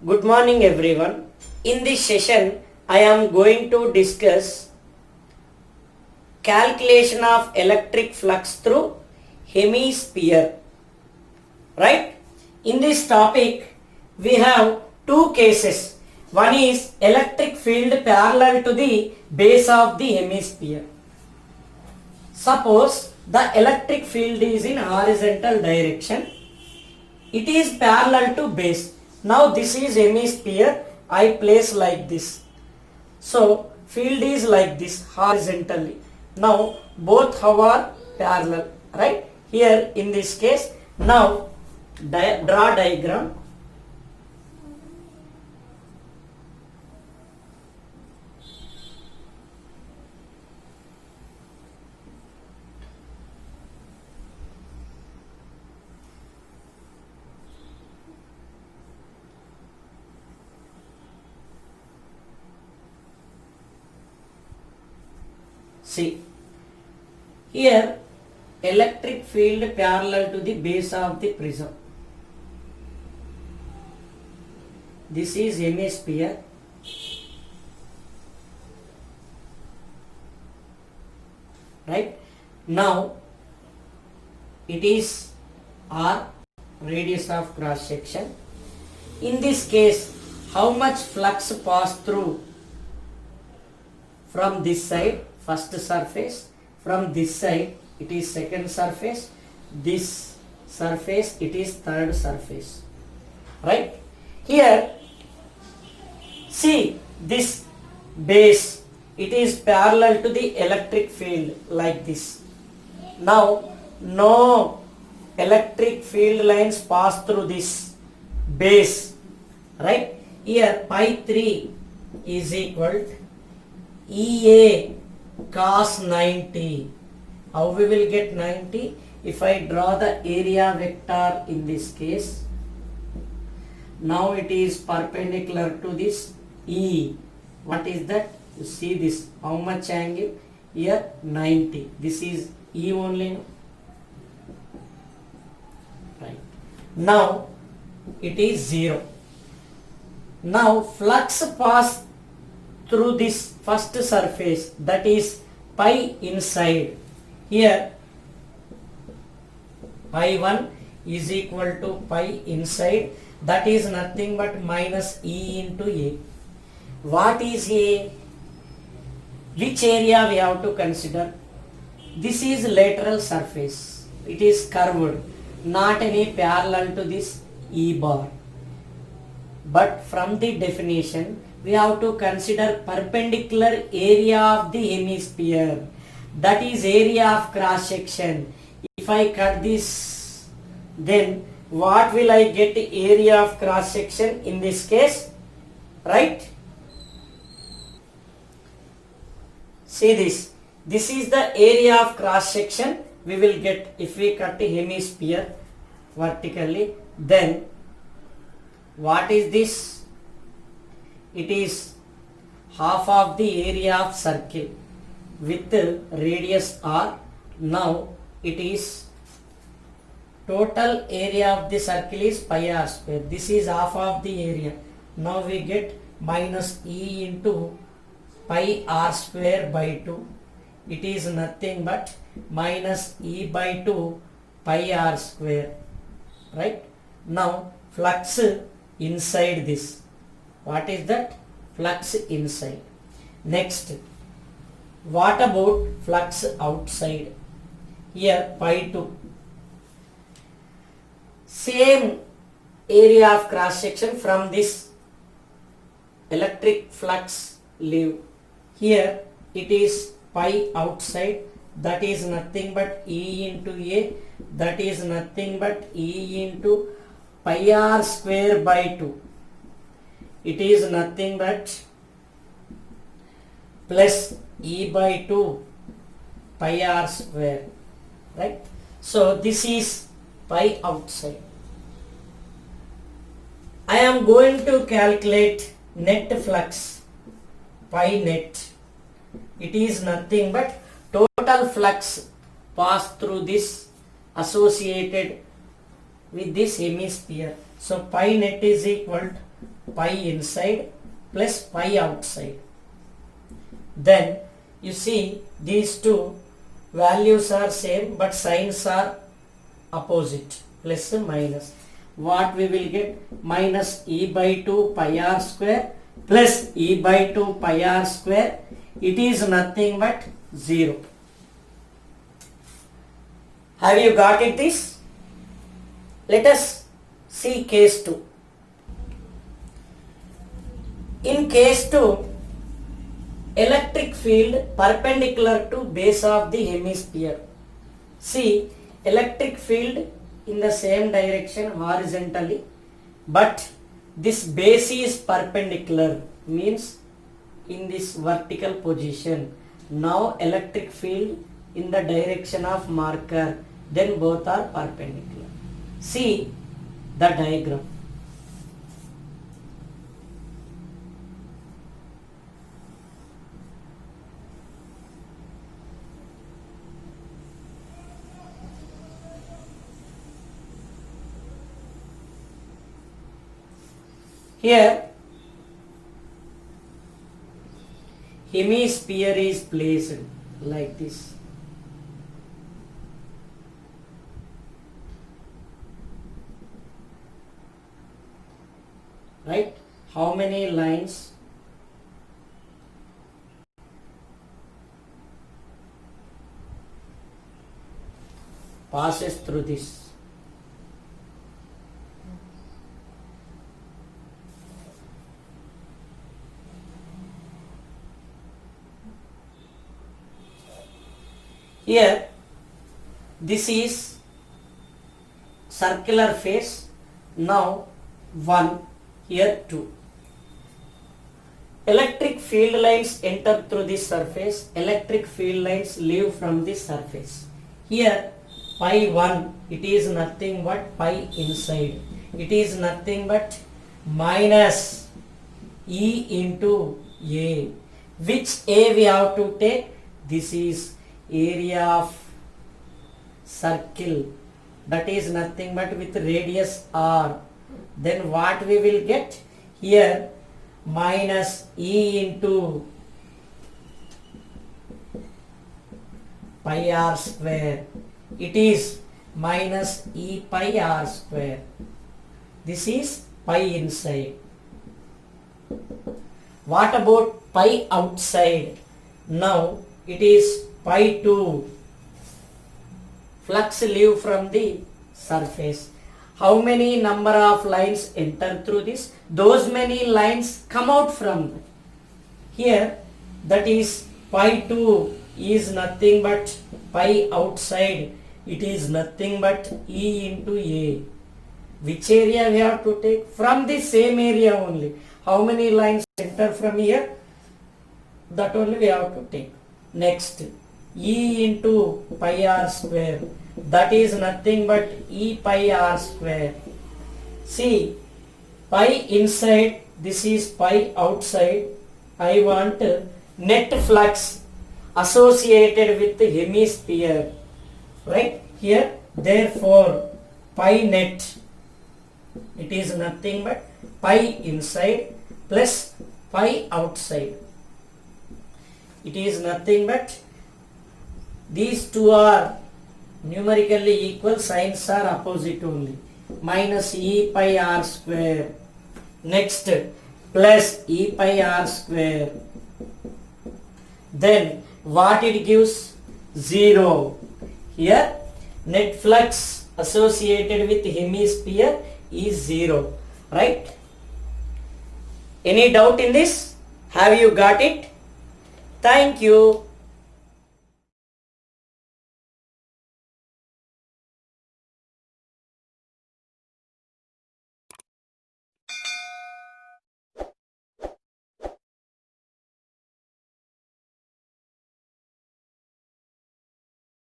Good morning everyone. In this session, I am going to discuss calculation of electric flux through hemisphere. Right? In this topic, we have two cases. One is electric field parallel to the base of the hemisphere. Suppose the electric field is in horizontal direction. It is parallel to base. Now this is hemisphere. I place like this. So field is like this horizontally. Now both are parallel, right? Here in this case, now draw diagram. See, here electric field parallel to the base of the prism. This is hemisphere. Right? Now it is R, radius of cross section. In this case, how much flux pass through from this side? First surface, from this side it is second surface, this surface it is third surface, right? Here see this base, it is parallel to the electric field like this. Now no electric field lines pass through this base, right? Here pi 3 is equal to EA cos 90. How we will get 90? If I draw the area vector in this case, now it is perpendicular to this E. What is that? You see this, how much angle? Here 90. This is E only. Right. Now it is 0. Now flux pass through this first surface, that is pi inside. Here pi 1 is equal to pi inside, that is nothing but minus E into A. What is A? Which area we have to consider? This is lateral surface. It is curved, not any parallel to this E bar. But from the definition, we have to consider perpendicular area of the hemisphere, that is area of cross section. If I cut this, then what will I get? Area of cross section in this case, right? See this, this is the area of cross section we will get if we cut a hemisphere vertically. Then what is this? It is half of the area of circle with radius R. Now it is total area of the circle is pi r square. This is half of the area. Now we get minus E into pi r square by 2. It is nothing but minus E by 2 pi r square. Right? Now flux inside this. What is that? Flux inside. Next, what about flux outside? Here pi 2. Same area of cross section from this electric flux leave. Here it is pi outside, that is nothing but E into A, that is nothing but E into pi r square by 2. It is nothing but plus E by 2 pi r square, right? So this is pi outside. I am going to calculate net flux, pi net. It is nothing but total flux pass through this associated with this hemisphere. So pi net is equal to pi inside plus pi outside. Then you see these two values are same but signs are opposite, plus and minus. What we will get? Minus e by 2 pi r square plus e by 2 pi r square. It is nothing but 0. Have you got it this? Let us see case 2. In case 2, electric field perpendicular to base of the hemisphere. See, electric field in the same direction horizontally, but this base is perpendicular, means in this vertical position. Now electric field in the direction of marker, then both are perpendicular. See the diagram. Here hemisphere is placed like this. Right? How many lines? Passes through this. Here, this is circular face. Now 1, here 2. Electric field lines enter through this surface. Electric field lines leave from this surface. Here pi 1, it is nothing but pi inside. It is nothing but minus E into A. Which A we have to take? This is area of circle, that is nothing but with radius r. Then what we will get? Here minus E into pi r square. It is minus E pi r square. This is pi inside. What about pi outside? Now it is pi 2. Flux leave from the surface. How many number of lines enter through this? Those many lines come out from that. Here, that is pi 2 is nothing but pi outside. It is nothing but E into A. Which area we have to take? From the same area only. How many lines enter from here? That only we have to take. Next, E into pi r square, that is nothing but E pi r square. See, pi inside, this is pi outside. I want net flux associated with the hemisphere, right here. Therefore pi net, it is nothing but pi inside plus pi outside. It is nothing but these two are numerically equal, signs are opposite only. Minus E pi r square. Next, plus E pi r square. Then what it gives? 0. Here net flux associated with hemisphere is 0. Right? Any doubt in this? Have you got it? Thank you.